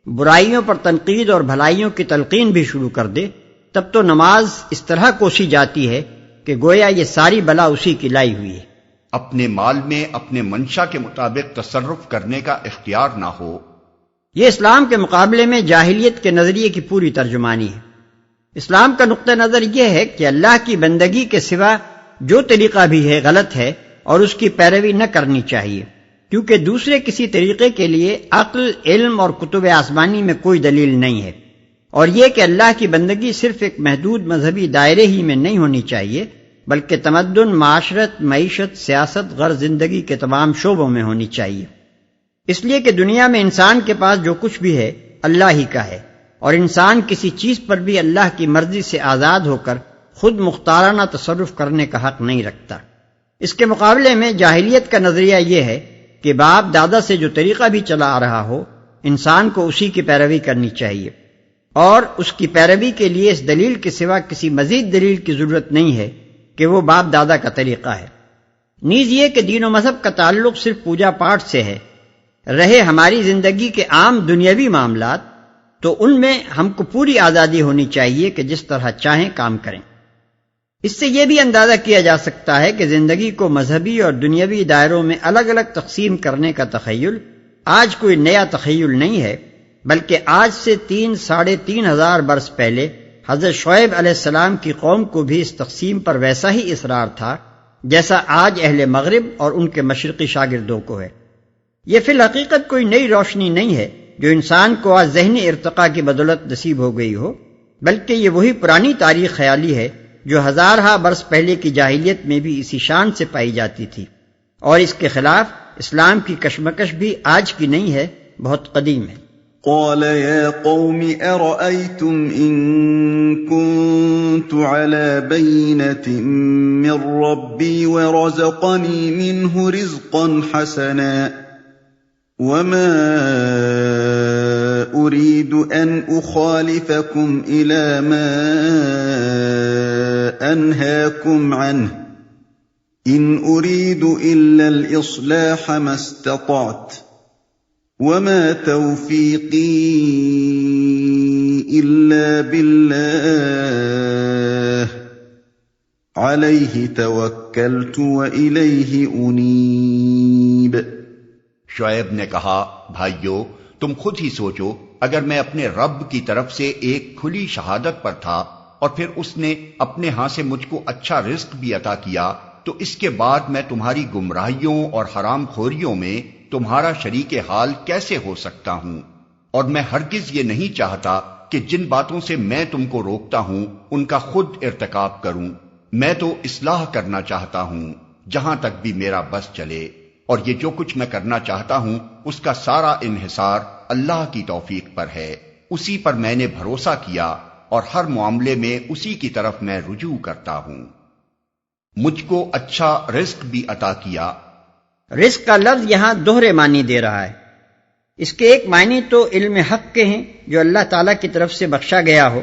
برائیوں پر تنقید اور بھلائیوں کی تلقین بھی شروع کر دے، تب تو نماز اس طرح کوسی جاتی ہے کہ گویا یہ ساری بلا اسی کی لائی ہوئی ہے۔ اپنے مال میں اپنے منشا کے مطابق تصرف کرنے کا اختیار نہ ہو، یہ اسلام کے مقابلے میں جاہلیت کے نظریے کی پوری ترجمانی ہے۔ اسلام کا نقطہ نظر یہ ہے کہ اللہ کی بندگی کے سوا جو طریقہ بھی ہے غلط ہے اور اس کی پیروی نہ کرنی چاہیے، کیونکہ دوسرے کسی طریقے کے لیے عقل، علم اور کتب آسمانی میں کوئی دلیل نہیں ہے، اور یہ کہ اللہ کی بندگی صرف ایک محدود مذہبی دائرے ہی میں نہیں ہونی چاہیے بلکہ تمدن، معاشرت، معیشت، سیاست، غرض زندگی کے تمام شعبوں میں ہونی چاہیے، اس لیے کہ دنیا میں انسان کے پاس جو کچھ بھی ہے اللہ ہی کا ہے، اور انسان کسی چیز پر بھی اللہ کی مرضی سے آزاد ہو کر خود مختارانہ تصرف کرنے کا حق نہیں رکھتا۔ اس کے مقابلے میں جاہلیت کا نظریہ یہ ہے کہ باپ دادا سے جو طریقہ بھی چلا آ رہا ہو انسان کو اسی کی پیروی کرنی چاہیے، اور اس کی پیروی کے لیے اس دلیل کے سوا کسی مزید دلیل کی ضرورت نہیں ہے کہ وہ باپ دادا کا طریقہ ہے۔ نیز یہ کہ دین و مذہب کا تعلق صرف پوجا پاٹ سے ہے، رہے ہماری زندگی کے عام دنیاوی معاملات تو ان میں ہم کو پوری آزادی ہونی چاہیے کہ جس طرح چاہیں کام کریں۔ اس سے یہ بھی اندازہ کیا جا سکتا ہے کہ زندگی کو مذہبی اور دنیاوی دائروں میں الگ الگ تقسیم کرنے کا تخیل آج کوئی نیا تخیل نہیں ہے، بلکہ آج سے 3-3.5 ہزار برس پہلے حضرت شعیب علیہ السلام کی قوم کو بھی اس تقسیم پر ویسا ہی اصرار تھا جیسا آج اہل مغرب اور ان کے مشرقی شاگردوں کو ہے۔ یہ فی الحقیقت کوئی نئی روشنی نہیں ہے جو انسان کو آج ذہنی ارتقاء کی بدولت نصیب ہو گئی ہو، بلکہ یہ وہی پرانی تاریخ خیالی ہے جو ہزارہا برس پہلے کی جاہلیت میں بھی اسی شان سے پائی جاتی تھی، اور اس کے خلاف اسلام کی کشمکش بھی آج کی نہیں ہے، بہت قدیم ہے۔ قال يا قوم أرأيتم إن كنت على بينة من ربي ورزقني منه رزقا حسنا وما أريد أن أخالفكم إلى ما أنهاكم عنه إن أريد إلا الإصلاح ما استطعت وما توفيقي إلا بالله عليه توكلت وإليه أنيب۔ شعیب نے کہا، بھائیو تم خود ہی سوچو، اگر میں اپنے رب کی طرف سے ایک کھلی شہادت پر تھا اور پھر اس نے اپنے ہاں سے مجھ کو اچھا رزق بھی عطا کیا تو اس کے بعد میں تمہاری گمراہیوں اور حرام خوریوں میں تمہارا شریک حال کیسے ہو سکتا ہوں؟ اور میں ہرگز یہ نہیں چاہتا کہ جن باتوں سے میں تم کو روکتا ہوں ان کا خود ارتکاب کروں، میں تو اصلاح کرنا چاہتا ہوں جہاں تک بھی میرا بس چلے، اور یہ جو کچھ میں کرنا چاہتا ہوں اس کا سارا انحصار اللہ کی توفیق پر ہے، اسی پر میں نے بھروسہ کیا اور ہر معاملے میں اسی کی طرف میں رجوع کرتا ہوں۔ مجھ کو اچھا رزق بھی عطا کیا۔ رزق کا لفظ یہاں دوہرے معنی دے رہا ہے۔ اس کے ایک معنی تو علم حق کے ہیں جو اللہ تعالیٰ کی طرف سے بخشا گیا ہو،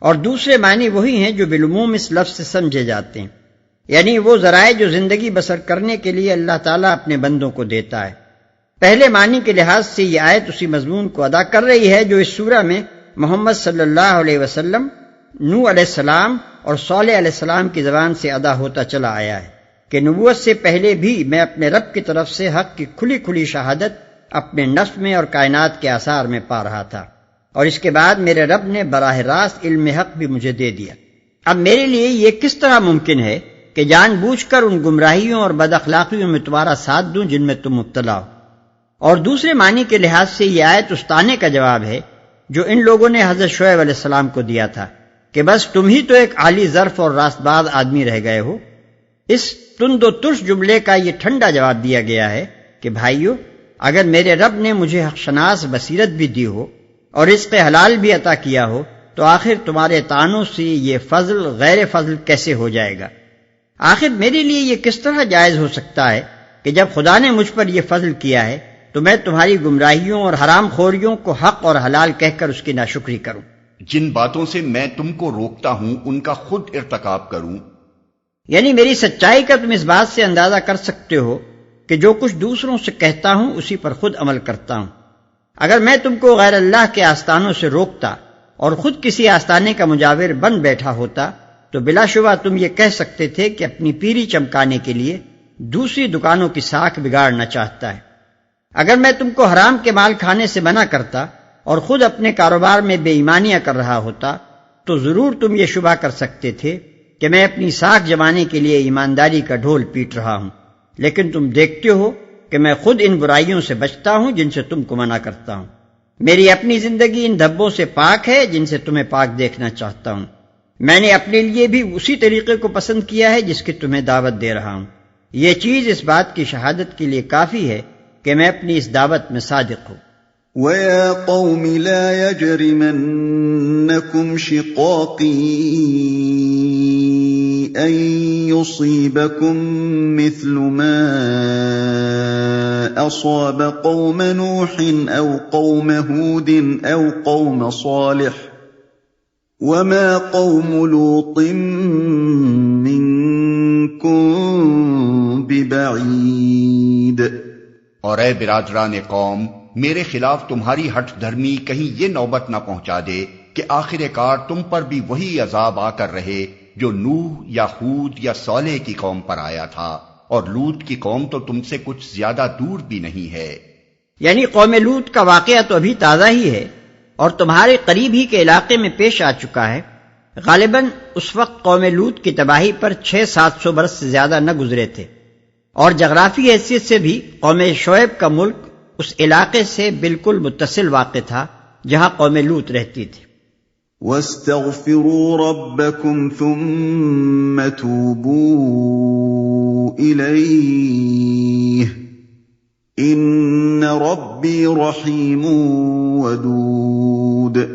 اور دوسرے معنی وہی ہیں جو بالعموم اس لفظ سے سمجھے جاتے ہیں، یعنی وہ ذرائع جو زندگی بسر کرنے کے لیے اللہ تعالیٰ اپنے بندوں کو دیتا ہے۔ پہلے معنی کے لحاظ سے یہ آیت اسی مضمون کو ادا کر رہی ہے جو اس سورہ میں محمد صلی اللہ علیہ وسلم، نوح علیہ السلام اور صالح علیہ السلام کی زبان سے ادا ہوتا چلا آیا ہے کہ نبوت سے پہلے بھی میں اپنے رب کی طرف سے حق کی کھلی کھلی شہادت اپنے نفس میں اور کائنات کے آثار میں پا رہا تھا، اور اس کے بعد میرے رب نے براہ راست علم حق بھی مجھے دے دیا۔ اب میرے لیے یہ کس طرح ممکن ہے کہ جان بوجھ کر ان گمراہیوں اور بد اخلاقیوں میں تمہارا ساتھ دوں جن میں تم مبتلا ہو؟ اور دوسرے معنی کے لحاظ سے یہ آیت اس طعنے کا جواب ہے جو ان لوگوں نے حضرت شعیب علیہ السلام کو دیا تھا کہ بس تم ہی تو ایک عالی ظرف اور راست باز آدمی رہ گئے ہو۔ اس تند و ترش جملے کا یہ ٹھنڈا جواب دیا گیا ہے کہ بھائیو، اگر میرے رب نے مجھے حق شناس بصیرت بھی دی ہو اور رزق حلال بھی عطا کیا ہو تو آخر تمہارے طعنوں سے یہ فضل غیر فضل کیسے ہو جائے گا؟ آخر میرے لیے یہ کس طرح جائز ہو سکتا ہے کہ جب خدا نے مجھ پر یہ فضل کیا ہے تو میں تمہاری گمراہیوں اور حرام خوریوں کو حق اور حلال کہہ کر اس کی ناشکری کروں؟ جن باتوں سے میں تم کو روکتا ہوں ان کا خود ارتکاب کروں؟ یعنی میری سچائی کا تم اس بات سے اندازہ کر سکتے ہو کہ جو کچھ دوسروں سے کہتا ہوں اسی پر خود عمل کرتا ہوں۔ اگر میں تم کو غیر اللہ کے آستانوں سے روکتا اور خود کسی آستانے کا مجاور بن بیٹھا ہوتا تو بلا شبہ تم یہ کہہ سکتے تھے کہ اپنی پیری چمکانے کے لیے دوسری دکانوں کی ساکھ بگاڑنا چاہتا ہے۔ اگر میں تم کو حرام کے مال کھانے سے منع کرتا اور خود اپنے کاروبار میں بے ایمانیاں کر رہا ہوتا تو ضرور تم یہ شبہ کر سکتے تھے کہ میں اپنی ساکھ جمانے کے لیے ایمانداری کا ڈھول پیٹ رہا ہوں، لیکن تم دیکھتے ہو کہ میں خود ان برائیوں سے بچتا ہوں جن سے تم کو منع کرتا ہوں۔ میری اپنی زندگی ان دھبوں سے پاک ہے جن سے تمہیں پاک دیکھنا چاہتا ہوں۔ میں نے اپنے لیے بھی اسی طریقے کو پسند کیا ہے جس کی تمہیں دعوت دے رہا ہوں۔ یہ چیز اس بات کی شہادت کے لیے کافی ہے کہ میں اپنی اس دعوت میں صادق ہوں۔ وَيَا قَوْمِ لَا يَجْرِمَنَّكُمْ شِقَاقِي أَن يُصِيبَكُم مِّثْلُ مَا أَصَابَ قَوْمَ نُوحٍ أَوْ قَوْمَ هُودٍ أَوْ قَوْمَ صَالِحٍ وَمَا قَوْمُ لُوطٍ مِّنكُم بِبَعِيدٍ۔ اور اے برادران قوم، میرے خلاف تمہاری ہٹ دھرمی کہیں یہ نوبت نہ پہنچا دے کہ آخر کار تم پر بھی وہی عذاب آ کر رہے جو نوح یا ہود یا صالح کی قوم پر آیا تھا، اور لوط کی قوم تو تم سے کچھ زیادہ دور بھی نہیں ہے۔ یعنی قوم لوط کا واقعہ تو ابھی تازہ ہی ہے اور تمہارے قریب ہی کے علاقے میں پیش آ چکا ہے۔ غالباً اس وقت قوم لوط کی تباہی پر 600-700 برس سے زیادہ نہ گزرے تھے، اور جغرافی حیثیت سے بھی قوم شعیب کا ملک اس علاقے سے بالکل متصل واقع تھا جہاں قوم لوط رہتی تھی۔ وَاسْتَغْفِرُوا رَبَّكُمْ ثُمَّ تُوبُوا إِلَيْهِ إِنَّ رَبِّي رَحِيمٌ وَدُودٌ۔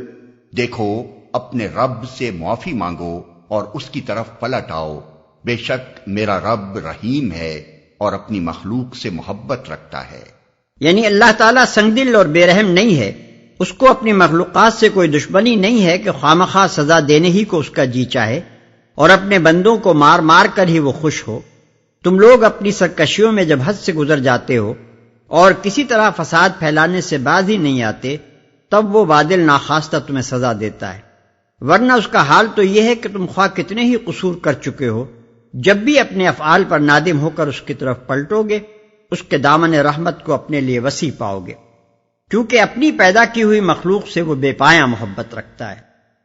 دیکھو، اپنے رب سے معافی مانگو اور اس کی طرف پلٹ آؤ، بے شک میرا رب رحیم ہے اور اپنی مخلوق سے محبت رکھتا ہے۔ یعنی اللہ تعالیٰ سنگدل اور بے رحم نہیں ہے، اس کو اپنی مخلوقات سے کوئی دشمنی نہیں ہے کہ خوامخواہ سزا دینے ہی کو اس کا جی چاہے اور اپنے بندوں کو مار مار کر ہی وہ خوش ہو۔ تم لوگ اپنی سرکشیوں میں جب حد سے گزر جاتے ہو اور کسی طرح فساد پھیلانے سے باز ہی نہیں آتے، تب وہ بادل ناخواستہ تمہیں سزا دیتا ہے، ورنہ اس کا حال تو یہ ہے کہ تم خواہ کتنے ہی قصور کر چکے ہو، جب بھی اپنے افعال پر نادم ہو کر اس کی طرف پلٹو گے اس کے دامن رحمت کو اپنے لیے وسیع پاؤ گے، کیونکہ اپنی پیدا کی ہوئی مخلوق سے وہ بے پایاں محبت رکھتا ہے۔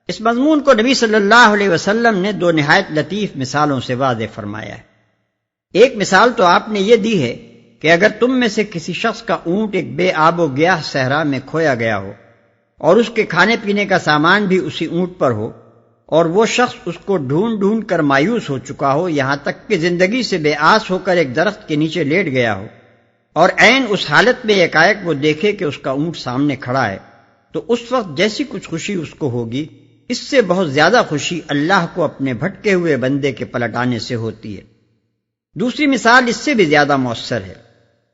اس مضمون کو نبی صلی اللہ علیہ وسلم نے دو نہایت لطیف مثالوں سے واضح فرمایا ہے۔ ایک مثال تو آپ نے یہ دی ہے کہ اگر تم میں سے کسی شخص کا اونٹ ایک بے آب و گیاہ صحرا میں کھویا گیا ہو اور اس کے کھانے پینے کا سامان بھی اسی اونٹ پر ہو، اور وہ شخص اس کو ڈھونڈ ڈھونڈ کر مایوس ہو چکا ہو، یہاں تک کہ زندگی سے بے آس ہو کر ایک درخت کے نیچے لیٹ گیا ہو، اور عین اس حالت میں یکایک وہ دیکھے کہ اس کا اونٹ سامنے کھڑا ہے، تو اس وقت جیسی کچھ خوشی اس کو ہوگی، اس سے بہت زیادہ خوشی اللہ کو اپنے بھٹکے ہوئے بندے کے پلٹ آنے سے ہوتی ہے۔ دوسری مثال اس سے بھی زیادہ مؤثر ہے۔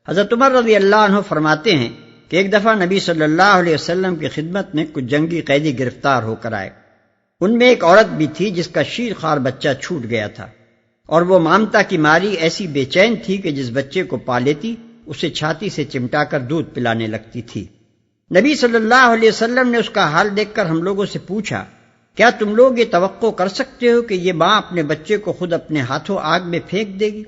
حضرت عمر رضی اللہ عنہ فرماتے ہیں کہ ایک دفعہ نبی صلی اللہ علیہ وسلم کی خدمت میں کچھ جنگی قیدی گرفتار ہو کر آئے۔ ان میں ایک عورت بھی تھی جس کا شیر خوار بچہ چھوٹ گیا تھا، اور وہ مامتا کی ماری ایسی بے چین تھی کہ جس بچے کو پا لیتی اسے چھاتی سے چمٹا کر دودھ پلانے لگتی تھی۔ نبی صلی اللہ علیہ وسلم نے اس کا حال دیکھ کر ہم لوگوں سے پوچھا، کیا تم لوگ یہ توقع کر سکتے ہو کہ یہ ماں اپنے بچے کو خود اپنے ہاتھوں آگ میں پھینک دے گی؟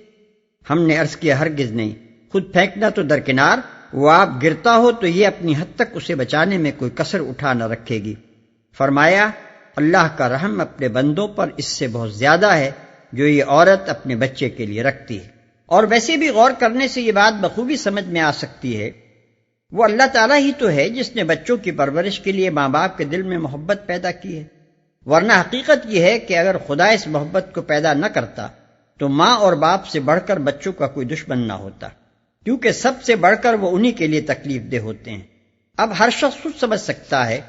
ہم نے عرض کیا، ہرگز نہیں، خود پھینکنا تو درکنار، وہ آپ گرتا ہو تو یہ اپنی حد تک اسے بچانے میں کوئی کسر اٹھا نہ رکھے گی۔ فرمایا، اللہ کا رحم اپنے بندوں پر اس سے بہت زیادہ ہے جو یہ عورت اپنے بچے کے لیے رکھتی ہے۔ اور ویسے بھی غور کرنے سے یہ بات بخوبی سمجھ میں آ سکتی ہے، وہ اللہ تعالیٰ ہی تو ہے جس نے بچوں کی پرورش کے لیے ماں باپ کے دل میں محبت پیدا کی ہے، ورنہ حقیقت یہ ہے کہ اگر خدا اس محبت کو پیدا نہ کرتا تو ماں اور باپ سے بڑھ کر بچوں کا کوئی دشمن نہ ہوتا، کیونکہ سب سے بڑھ کر وہ انہی کے لیے تکلیف دہ ہوتے ہیں۔ اب ہر شخص خود سمجھ سکتا ہے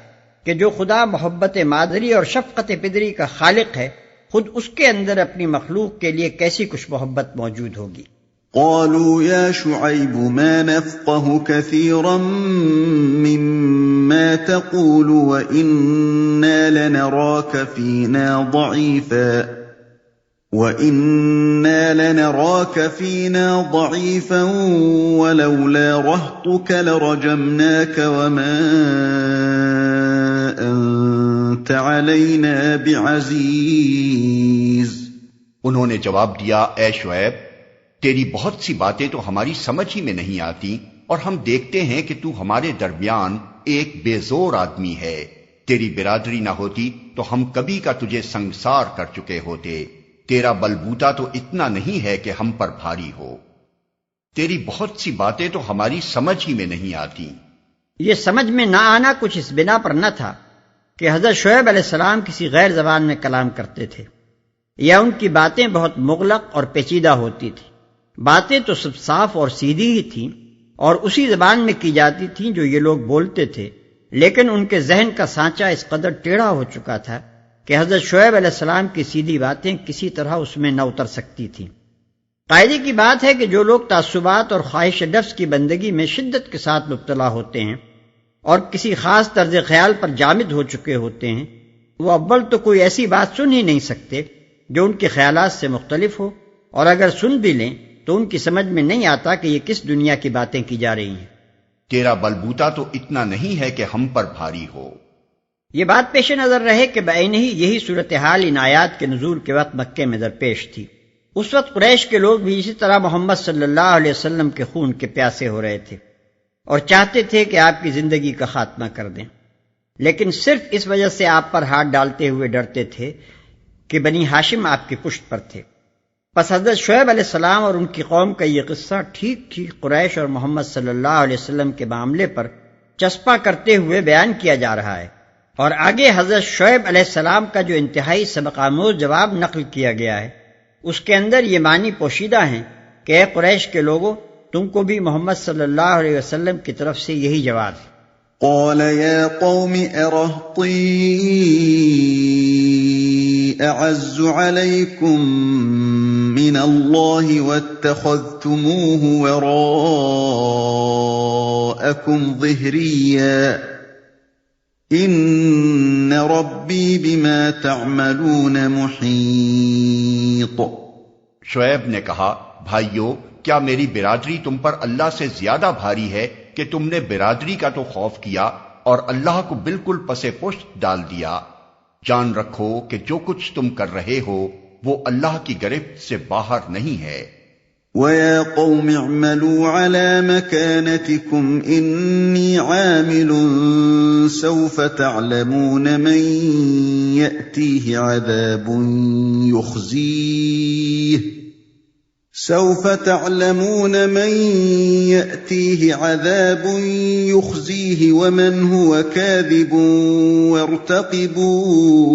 کہ جو خدا محبت مادری اور شفقت پدری کا خالق ہے، خود اس کے اندر اپنی مخلوق کے لیے کیسی کچھ محبت موجود ہوگی۔ قالوا يا شعيب ما نفقه كثيرا مما ما تقول وإنا لنراك فينا ضعيفا ولولا رهطك لرجمناك وما أنت علينا بعزيز۔ انہوں نے جواب دیا، اے شعیب، تیری بہت سی باتیں تو ہماری سمجھ ہی میں نہیں آتی، اور ہم دیکھتے ہیں کہ تو ہمارے درمیان ایک بے زور آدمی ہے۔ تیری برادری نہ ہوتی تو ہم کبھی کا تجھے سنگسار کر چکے ہوتے۔ تیرا بلبوتا تو اتنا نہیں ہے کہ ہم پر بھاری ہو۔ تیری بہت سی باتیں تو ہماری سمجھ ہی میں نہیں آتی۔ یہ سمجھ میں نہ آنا کچھ اس بنا پر نہ تھا کہ حضرت شعیب علیہ السلام کسی غیر زبان میں کلام کرتے تھے، یا ان کی باتیں بہت مغلق اور پیچیدہ ہوتی تھیں۔ باتیں تو سب صاف اور سیدھی ہی تھیں اور اسی زبان میں کی جاتی تھیں جو یہ لوگ بولتے تھے، لیکن ان کے ذہن کا سانچہ اس قدر ٹیڑھا ہو چکا تھا کہ حضرت شعیب علیہ السلام کی سیدھی باتیں کسی طرح اس میں نہ اتر سکتی تھیں۔ قاعدے کی بات ہے کہ جو لوگ تعصبات اور خواہش نفس کی بندگی میں شدت کے ساتھ مبتلا ہوتے ہیں اور کسی خاص طرز خیال پر جامد ہو چکے ہوتے ہیں، وہ اول تو کوئی ایسی بات سن ہی نہیں سکتے جو ان کے خیالات سے مختلف ہو، اور اگر سن بھی لیں تو ان کی سمجھ میں نہیں آتا کہ یہ کس دنیا کی باتیں کی جا رہی ہیں۔ تیرا بلبوتا تو اتنا نہیں ہے کہ ہم پر بھاری ہو۔ یہ بات پیش نظر رہے کہ بعین ہی یہی صورتحال ان آیات کے نزول کے وقت مکے میں درپیش تھی۔ اس وقت قریش کے لوگ بھی اسی طرح محمد صلی اللہ علیہ وسلم کے خون کے پیاسے ہو رہے تھے اور چاہتے تھے کہ آپ کی زندگی کا خاتمہ کر دیں، لیکن صرف اس وجہ سے آپ پر ہاتھ ڈالتے ہوئے ڈرتے تھے کہ بنی ہاشم آپ کی پشت پر تھے۔ پس حضرت شعیب علیہ السلام اور ان کی قوم کا یہ قصہ ٹھیک ٹھیک قریش اور محمد صلی اللہ علیہ وسلم کے معاملے پر چسپاں کرتے ہوئے بیان کیا جا رہا ہے، اور آگے حضرت شعیب علیہ السلام کا جو انتہائی سبق آموز جواب نقل کیا گیا ہے اس کے اندر یہ معنی پوشیدہ ہیں کہ اے قریش کے لوگوں، تم کو بھی محمد صلی اللہ علیہ وسلم کی طرف سے یہی جواب ہے۔ قال يا قوم أرهطي أعز عليكم من الله واتخذتموه وراءكم ظهريا إن ربي بما تعملون محيط۔ شعیب نے کہا، بھائیو، کیا میری برادری تم پر اللہ سے زیادہ بھاری ہے کہ تم نے برادری کا تو خوف کیا اور اللہ کو بالکل پسے پشت ڈال دیا؟ جان رکھو کہ جو کچھ تم کر رہے ہو وہ اللہ کی گرفت سے باہر نہیں ہے۔ وَيَا قَوْمِ اعْمَلُوا عَلَى مَكَانَتِكُمْ إِنِّي عَامِلٌ سَوْفَ تَعْلَمُونَ مَنْ يَأْتِيهِ عَذَابٌ يُخْزِيهِ وَمَنْ هُوَ كَاذِبٌ وَارْتَقِبُوا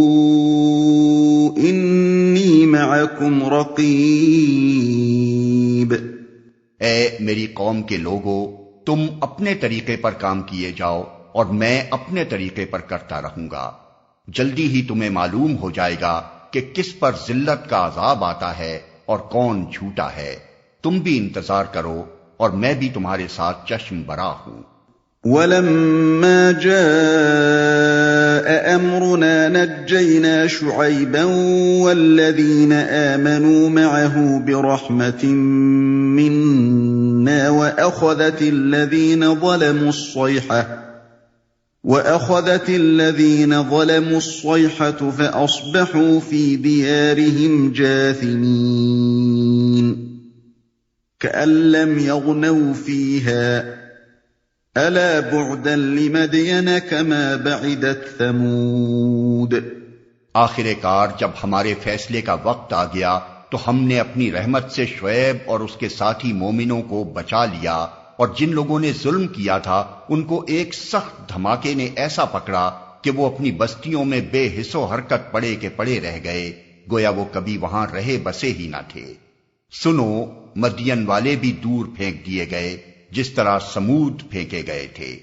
إِنِّي مَعَكُمْ رَقِيبٌ۔ اے میری قوم کے لوگو، تم اپنے طریقے پر کام کیے جاؤ اور میں اپنے طریقے پر کرتا رہوں گا۔ جلدی ہی تمہیں معلوم ہو جائے گا کہ کس پر ذلت کا عذاب آتا ہے اور کون جھوٹا ہے۔ تم بھی انتظار کرو اور میں بھی تمہارے ساتھ چشم برا ہوں۔ وَلَمَّا جَاءَ أَمْرُنَا نَجَّيْنَا شُعَيْبًا وَالَّذِينَ آمَنُوا مَعَهُ بِرَحْمَةٍ مِنَّا وَأَخَذَتِ الَّذِينَ ظَلَمُوا الصَّيْحَةُ فَأَصْبَحُوا فِي دِيَارِهِمْ جَاثِمِينَ كَأَن لَّمْ يَغْنَوْا فِيهَا أَلَا بُعْدًا لِّمَدْيَنَ كَمَا بَعِدَتْ ثَمُودُ۔ آخر کار جب ہمارے فیصلے کا وقت آ گیا تو ہم نے اپنی رحمت سے شعیب اور اس کے ساتھی مومنوں کو بچا لیا، اور جن لوگوں نے ظلم کیا تھا ان کو ایک سخت دھماکے نے ایسا پکڑا کہ وہ اپنی بستیوں میں بے حس و حرکت پڑے کے پڑے رہ گئے، گویا وہ کبھی وہاں رہے بسے ہی نہ تھے۔ سنو، مدین والے بھی دور پھینک دیے گئے جس طرح سمود پھینکے گئے تھے۔